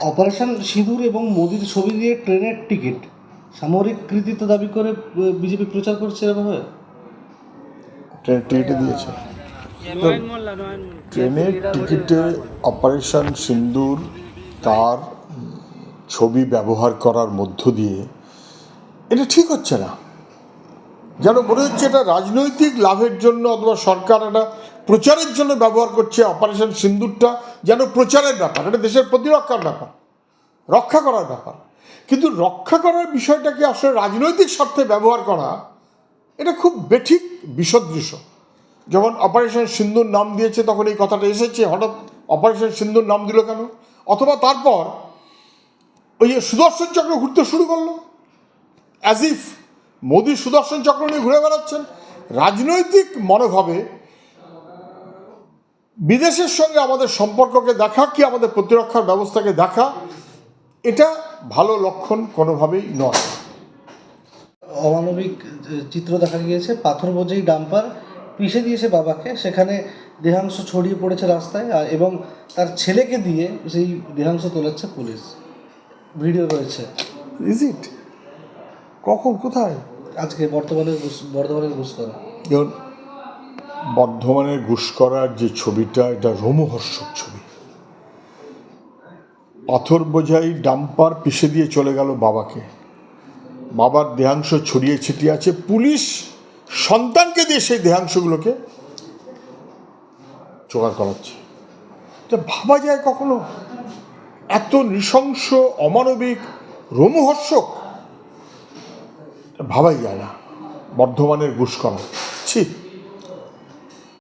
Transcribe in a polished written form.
Operation সিঁদুর এবং মোদির ছবি দিয়ে ট্রেনের টিকিট সামরিক কৃতিত্ব দাবি করে বিজেপি প্রচার করছে এভাবে। ট্রেনের টিকিটে দিয়েছে, ট্রেনের টিকিটে অপারেশন সিন্দুর তার ছবি ব্যবহার করার মধ্য দিয়ে এটা ঠিক হচ্ছে না। যেন মনে হচ্ছে এটা রাজনৈতিক লাভের জন্য অথবা সরকার এটা প্রচারের জন্য ব্যবহার করছে। অপারেশন সিন্দুরটা যেন প্রচারের ব্যাপার, এটা দেশের প্রতিরক্ষার ব্যাপার, রক্ষা করার ব্যাপার। কিন্তু রক্ষা করার বিষয়টাকে আসলে রাজনৈতিক স্বার্থে ব্যবহার করা, এটা খুব বেঠিক বিসদৃশ্য। যখন অপারেশন সিন্দুর নাম দিয়েছে তখন এই কথাটা এসেছে, হঠাৎ অপারেশন সিন্দুর নাম দিল কেন? অথবা তারপর ওই যে সুদর্শন চক্র ঘুরতে শুরু করলো, অ্যাজ ইফ মোদি সুদর্শন চক্র নিয়ে ঘুরে বেড়াচ্ছেন। রাজনৈতিক মনোভাবে বিদেশের সঙ্গে আমাদের সম্পর্ককে দেখা কি আমাদের প্রতিরক্ষার ব্যবস্থাকে দেখা, এটা ভালো লক্ষণ কোনোভাবেই নয়। অমানবিক চিত্র দেখা গিয়েছে, পাথর বোঝাই ডাম্পার পিষে দিয়েছে বাবাকে, সেখানে দেহাংশ ছড়িয়ে পড়েছে রাস্তায়, এবং তার ছেলেকে দিয়ে সেই দেহাংশ তোলাচ্ছে পুলিশ। ভিডিও রয়েছে। Is it? কখন, কোথায়? আজকে বর্ধমানের ঘুষকরা। যেমন বর্ধমানের ঘুষকরার যে ছবিটা, এটা রোমহর্ষক ছবি। পাথর বোঝাই ডাম্পার পিষে দিয়ে চলে গেল বাবাকে, বাবার দেহাংশ ছড়িয়ে ছিটিয়ে আছে, পুলিশ সন্তানকে দিয়ে সেই দেহাংশগুলোকে জোগাড় করাচ্ছে। এটা ভাবা যায় কখনো? এত নৃশংস, অমানবিক, রোমহর্ষক, ভাবাই যায় না। বর্ধমানের ঘুষকরা, ছি।